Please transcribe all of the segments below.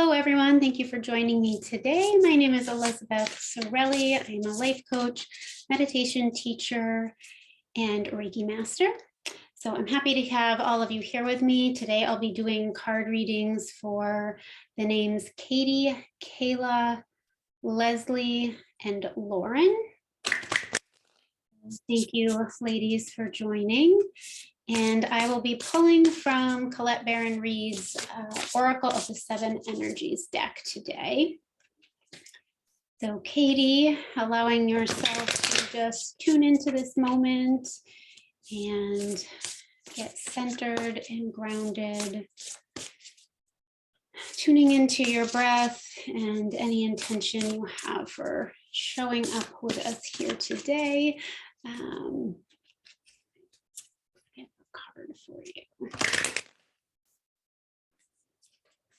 Hello, everyone. Thank you for joining me today. My name is Elizabeth Cirelli. I'm a life coach, meditation teacher, and Reiki master. So I'm happy to have all of you here with me. Today, I'll be doing card readings for the names Katie, Kayla, Leslie, and Lauren. Thank you, ladies, for joining. And I will be pulling from Colette Baron Reed's Oracle of the Seven Energies deck today. So Katie, allowing yourself to just tune into this moment and get centered and grounded. Tuning into your breath and any intention you have for showing up with us here today. Card for you.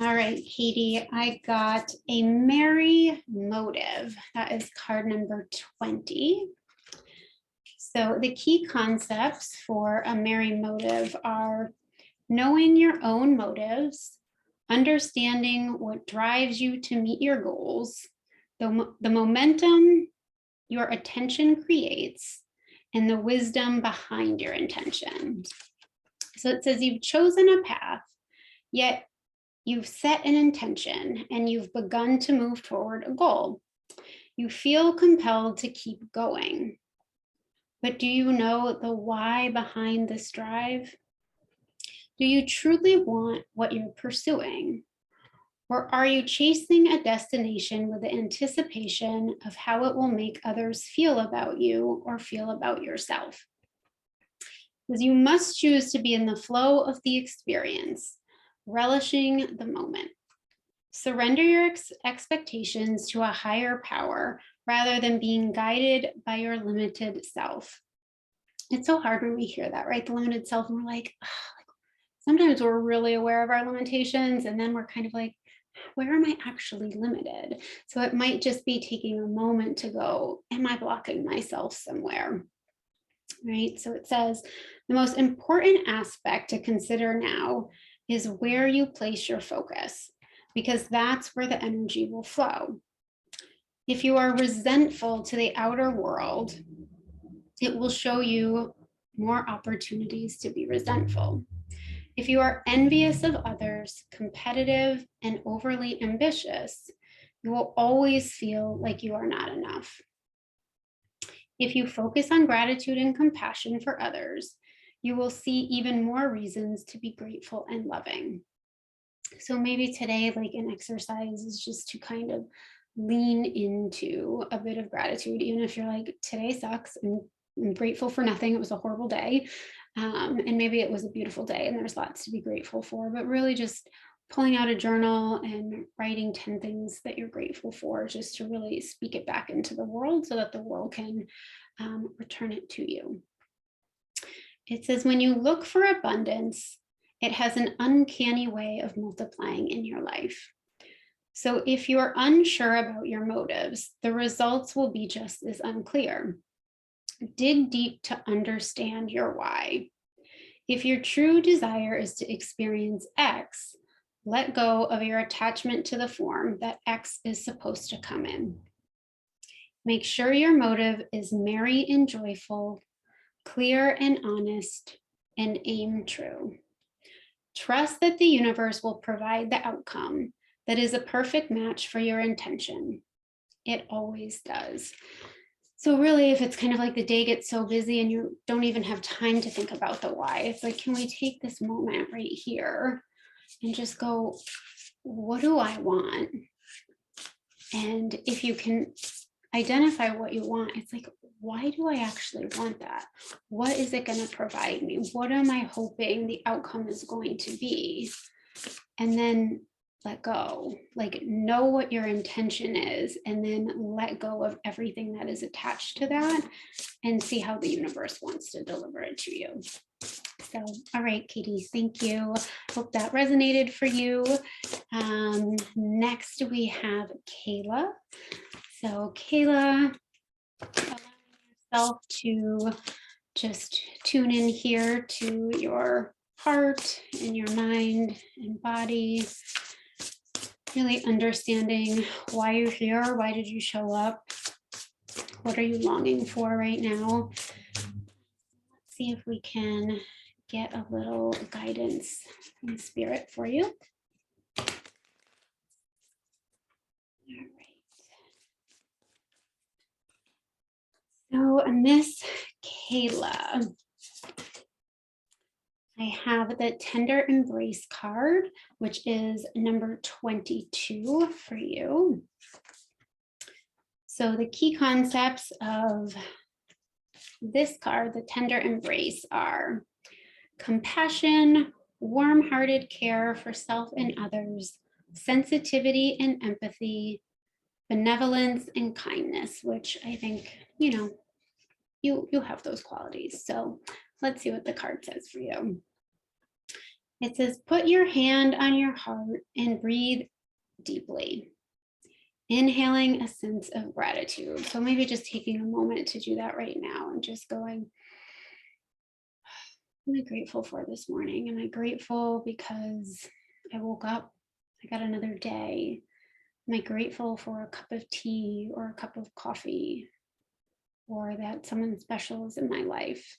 All right, Katie, I got a merry motive. That is card number 20. So the key concepts for a merry motive are knowing your own motives, understanding what drives you to meet your goals, the momentum your attention creates, and the wisdom behind your intention. So it says you've chosen a path, yet you've set an intention and you've begun to move toward a goal. You feel compelled to keep going. But do you know the why behind this drive? Do you truly want what you're pursuing? Or are you chasing a destination with the anticipation of how it will make others feel about you or feel about yourself? Because you must choose to be in the flow of the experience, relishing the moment. Surrender your expectations to a higher power rather than being guided by your limited self. It's so hard when we hear that, right? The limited self, and we're like, oh, sometimes we're really aware of our limitations, and then we're kind of like, where am I actually limited? So it might just be taking a moment to go, am I blocking myself somewhere? Right? So it says the most important aspect to consider now is where you place your focus, because that's where the energy will flow. If you are resentful to the outer world, it will show you more opportunities to be resentful. If you are envious of others, competitive, and overly ambitious, you will always feel like you are not enough. If you focus on gratitude and compassion for others, you will see even more reasons to be grateful and loving. So maybe today, like an exercise is just to kind of lean into a bit of gratitude, even if you're like, today sucks, I'm grateful for nothing, it was a horrible day. And maybe it was a beautiful day and there's lots to be grateful for, but really just pulling out a journal and writing 10 things that you're grateful for, just to really speak it back into the world so that the world can return it to you. It says, when you look for abundance, it has an uncanny way of multiplying in your life. So if you're unsure about your motives, the results will be just as unclear. Dig deep to understand your why. If your true desire is to experience X, let go of your attachment to the form that X is supposed to come in. Make sure your motive is merry and joyful, clear and honest, and aim true. Trust that the universe will provide the outcome that is a perfect match for your intention. It always does. So really, if it's kind of like the day gets so busy and you don't even have time to think about the why, it's like, can we take this moment right here and just go, what do I want? And if you can identify what you want, it's like, why do I actually want that? What is it going to provide me? What am I hoping the outcome is going to be? And then let go, like know what your intention is, and then let go of everything that is attached to that and see how the universe wants to deliver it to you. So, all right, Katie, thank you. Hope that resonated for you. Next, we have Kayla. So Kayla, allowing yourself to just tune in here to your heart and your mind and body. really understanding why you're here. Why did you show up? What are you longing for right now? Let's see if we can get a little guidance from spirit for you. All right. So, Miss Kayla, I have the Tender Embrace card, which is number 22 for you. So the key concepts of this card, the Tender Embrace, are compassion, warm-hearted care for self and others, sensitivity and empathy, benevolence and kindness, which I think, you have those qualities. So let's see what the card says for you. It says, put your hand on your heart and breathe deeply. Inhaling a sense of gratitude. So maybe just taking a moment to do that right now and just going, what am I grateful for this morning? Am I grateful because I woke up, I got another day? Am I grateful for a cup of tea or a cup of coffee? Or that someone special is in my life?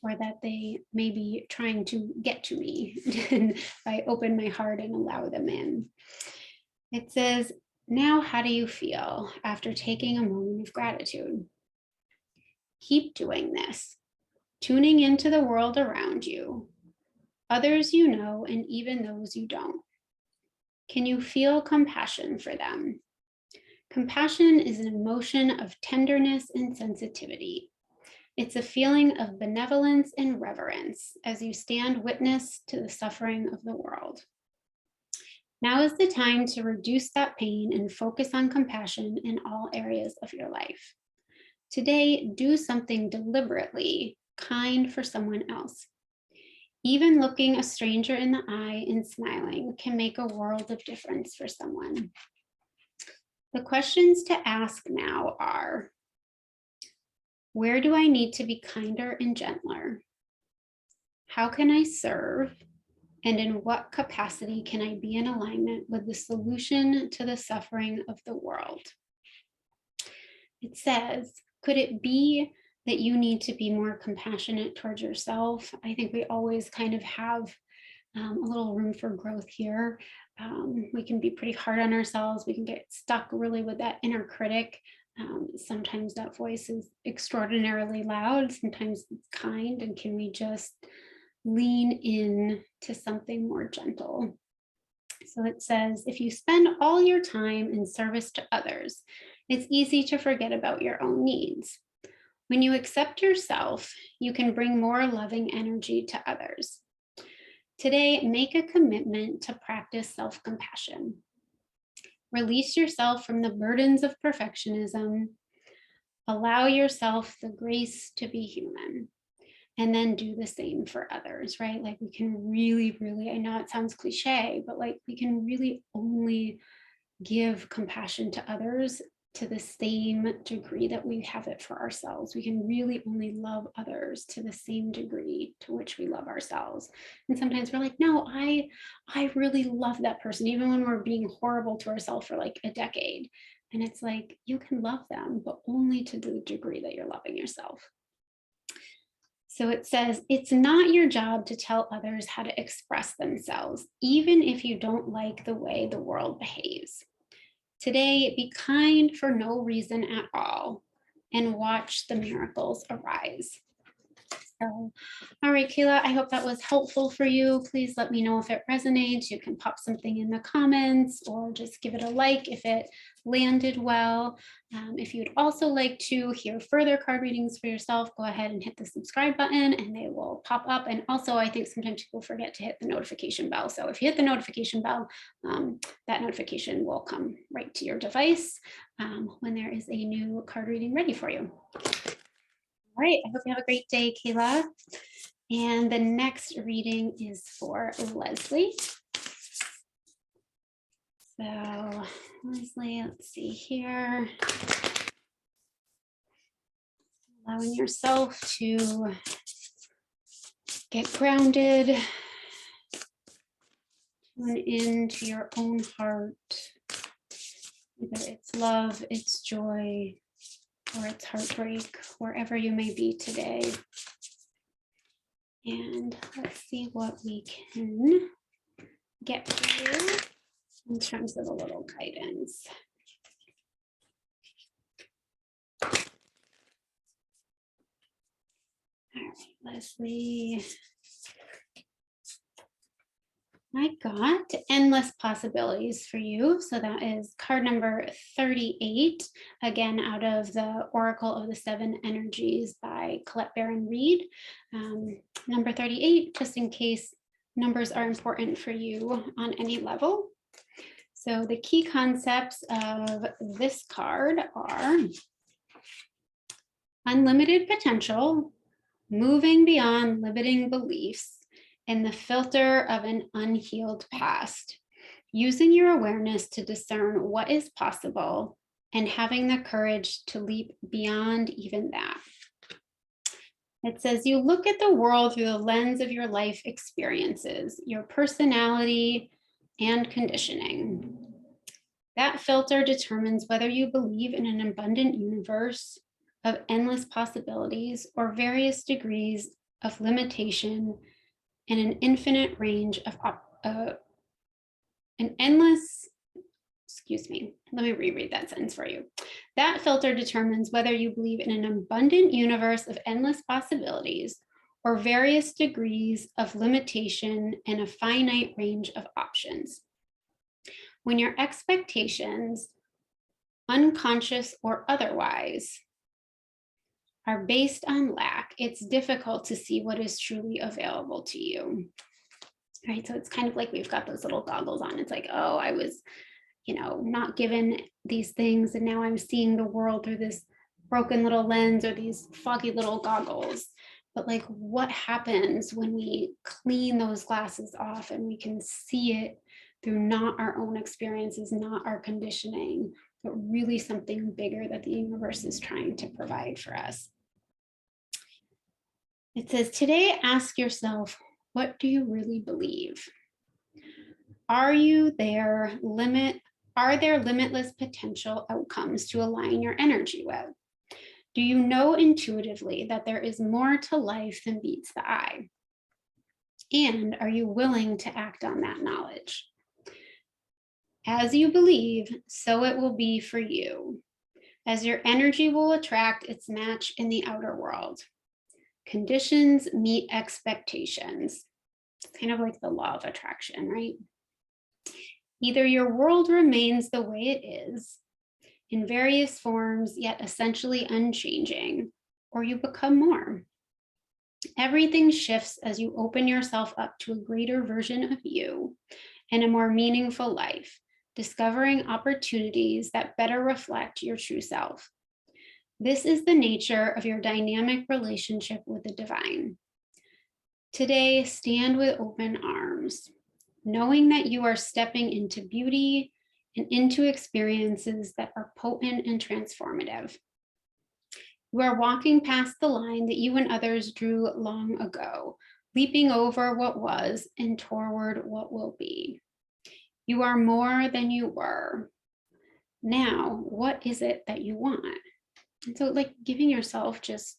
Or that they may be trying to get to me and I open my heart and allow them in. It says, now how do you feel after taking a moment of gratitude? Keep doing this, tuning into the world around you, others you know, and even those you don't. Can you feel compassion for them? Compassion is an emotion of tenderness and sensitivity. It's a feeling of benevolence and reverence as you stand witness to the suffering of the world. Now is the time to reduce that pain and focus on compassion in all areas of your life. Today, do something deliberately kind for someone else. Even looking a stranger in the eye and smiling can make a world of difference for someone. The questions to ask now are, where do I need to be kinder and gentler? How can I serve? And in what capacity can I be in alignment with the solution to the suffering of the world? It says, could it be that you need to be more compassionate towards yourself? I think we always kind of have a little room for growth here. We can be pretty hard on ourselves. We can get stuck really with that inner critic. Sometimes that voice is extraordinarily loud. Sometimes it's kind. And can we just lean in to something more gentle? So it says, if you spend all your time in service to others, it's easy to forget about your own needs. When you accept yourself, you can bring more loving energy to others. Today, make a commitment to practice self-compassion. Release yourself from the burdens of perfectionism. Allow yourself the grace to be human. And then do the same for others, right? Like we can really, I know it sounds cliche, but like we can really only give compassion to others to the same degree that we have it for ourselves. We can really only love others to the same degree to which we love ourselves. And sometimes we're like, no, I really love that person, even when we're being horrible to ourselves for like a decade. And it's like, you can love them, but only to the degree that you're loving yourself. So it says, it's not your job to tell others how to express themselves, even if you don't like the way the world behaves. Today, be kind for no reason at all and watch the miracles arise. So, all right, Kayla, I hope that was helpful for you. Please let me know if it resonates. You can pop something in the comments or just give it a like if it landed well. If you'd also like to hear further card readings for yourself, go ahead and hit the subscribe button and they will pop up. And also, I think sometimes people forget to hit the notification bell. So if you hit the notification bell, that notification will come right to your device when there is a new card reading ready for you. All right, I hope you have a great day, Kayla. And the next reading is for Leslie. So Leslie, let's see here. Allowing yourself to get grounded, Tune into your own heart. Either it's love, it's joy, or it's heartbreak, wherever you may be today. And let's see what we can get for you in terms of a little guidance. All right, Leslie. I got endless possibilities for you. So that is card number 38, again, out of the Oracle of the Seven Energies by Colette Baron Reed. Number 38, just in case numbers are important for you on any level. So the key concepts of this card are unlimited potential, moving beyond limiting beliefs, and the filter of an unhealed past, using your awareness to discern what is possible and having the courage to leap beyond even that. It says you look at the world through the lens of your life experiences, your personality, and conditioning. That filter determines whether you believe in an abundant universe of endless possibilities or various degrees of limitation and an infinite range of let me reread that sentence for you. That filter determines whether you believe in an abundant universe of endless possibilities or various degrees of limitation and a finite range of options. When your expectations, unconscious or otherwise, are based on lack, it's difficult to see what is truly available to you. Right, so it's kind of like we've got those little goggles on. It's like, oh, I was, not given these things, and now I'm seeing the world through this broken little lens or these foggy little goggles. But like, what happens when we clean those glasses off and we can see it through not our own experiences, not our conditioning, but really something bigger that the universe is trying to provide for us? It says, today, ask yourself, what do you really believe? Are there limitless potential outcomes to align your energy with? Do you know intuitively that there is more to life than meets the eye? And are you willing to act on that knowledge? As you believe, so it will be for you, as your energy will attract its match in the outer world. Conditions meet expectations. It's kind of like the law of attraction, right? Either your world remains the way it is, in various forms, yet essentially unchanging, or you become more. Everything shifts as you open yourself up to a greater version of you and a more meaningful life, discovering opportunities that better reflect your true self. This is the nature of your dynamic relationship with the divine. Today, stand with open arms, knowing that you are stepping into beauty and into experiences that are potent and transformative. You are walking past the line that you and others drew long ago, leaping over what was and toward what will be. You are more than you were. Now, what is it that you want? And so, like, giving yourself just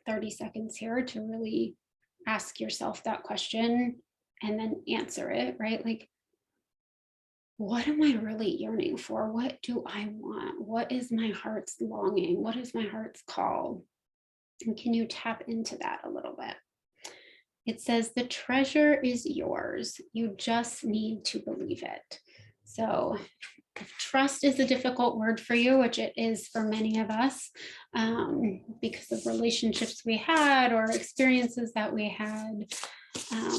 30 seconds here to really ask yourself that question and then answer it, right? Like, what am I really yearning for? What do I want? What is my heart's longing? What is my heart's call? And can you tap into that a little bit? It says the treasure is yours. You just need to believe it. So if trust is a difficult word for you, which it is for many of us, because of relationships we had or experiences that we had.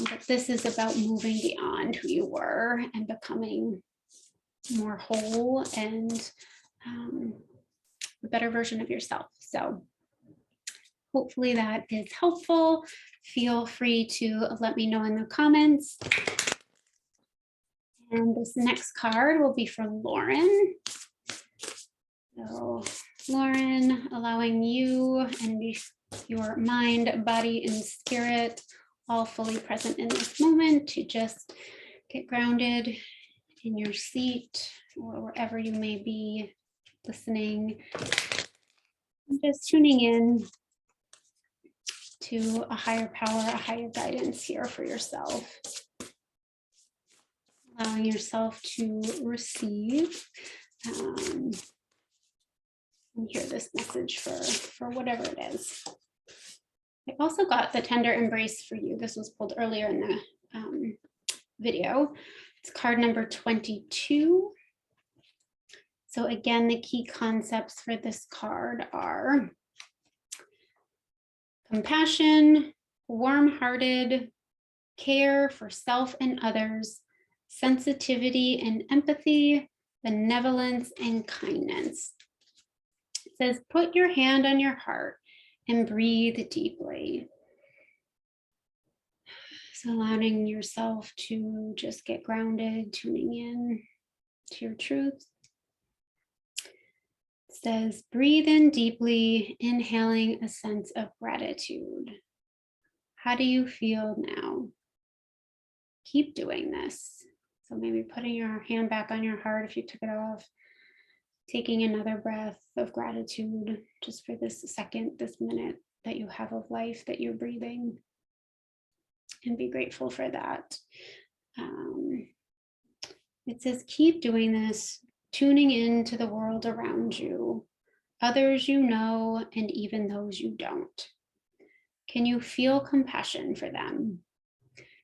But this is about moving beyond who you were and becoming more whole and a better version of yourself. So hopefully that is helpful. Feel free to let me know in the comments. And this next card will be for Lauren. So Lauren, allowing you and your mind, body, and spirit all fully present in this moment to just Get grounded in your seat or wherever you may be listening. Just tuning in to a higher power, a higher guidance here for yourself. Allowing yourself to receive and hear this message for whatever it is. I also got the tender embrace for you. This was pulled earlier in the video. It's card number 22. So again, the key concepts for this card are compassion, warm-hearted, care for self and others, sensitivity and empathy, benevolence and kindness. It says, put your hand on your heart and breathe deeply. So allowing yourself to just get grounded, tuning in to your truth. It says, breathe in deeply, inhaling a sense of gratitude. How do you feel now? Keep doing this. So maybe putting your hand back on your heart if you took it off, taking another breath of gratitude just for this second, this minute that you have of life that you're breathing, and be grateful for that. It says, keep doing this, tuning into the world around you, others you know, and even those you don't. Can you feel compassion for them?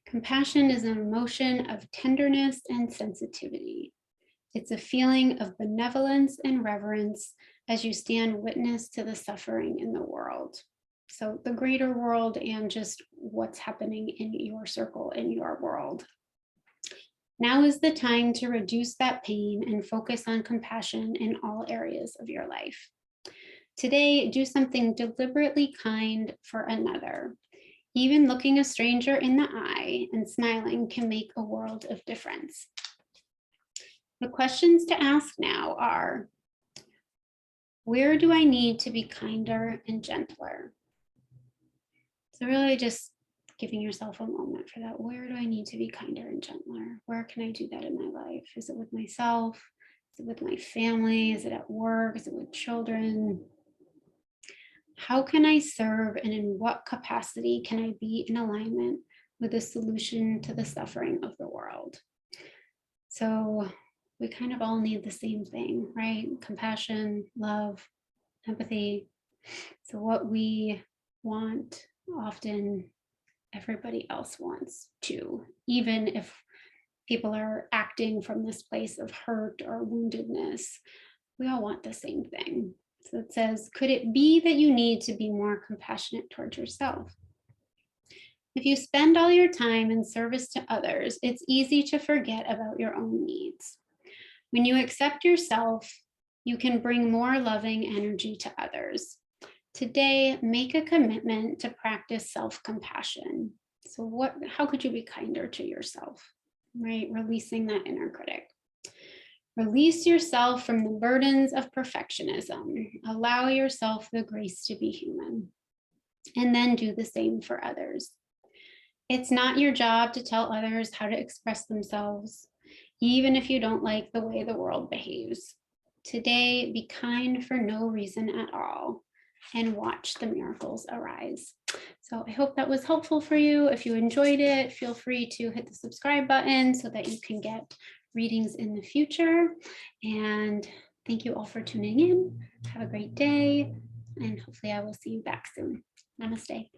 Compassion is an emotion of tenderness and sensitivity. It's a feeling of benevolence and reverence as you stand witness to the suffering in the world. So the greater world and just what's happening in your circle, in your world. Now is the time to reduce that pain and focus on compassion in all areas of your life. Today, do something deliberately kind for another. Even looking a stranger in the eye and smiling can make a world of difference. The questions to ask now are, where do I need to be kinder and gentler? So really just giving yourself a moment for that. Where do I need to be kinder and gentler? Where can I do that in my life? Is it with myself? Is it with my family? Is it at work? Is it with children? How can I serve, and in what capacity can I be in alignment with the solution to the suffering of the world? So we kind of all need the same thing, right? Compassion, love, empathy. So what we want, often everybody else wants too, even if people are acting from this place of hurt or woundedness. We all want the same thing. So it says, could it be that you need to be more compassionate towards yourself? If you spend all your time in service to others, it's easy to forget about your own needs. When you accept yourself, you can bring more loving energy to others. Today, make a commitment to practice self-compassion. So how could you be kinder to yourself, right? Releasing that inner critic. Release yourself from the burdens of perfectionism. Allow yourself the grace to be human. And then do the same for others. It's not your job to tell others how to express themselves, even if you don't like the way the world behaves. Today, be kind for no reason at all, and watch the miracles arise. So I hope that was helpful for you. If you enjoyed it, feel free to hit the subscribe button so that you can get readings in the future. And thank you all for tuning in. Have a great day, and hopefully I will see you back soon. Namaste.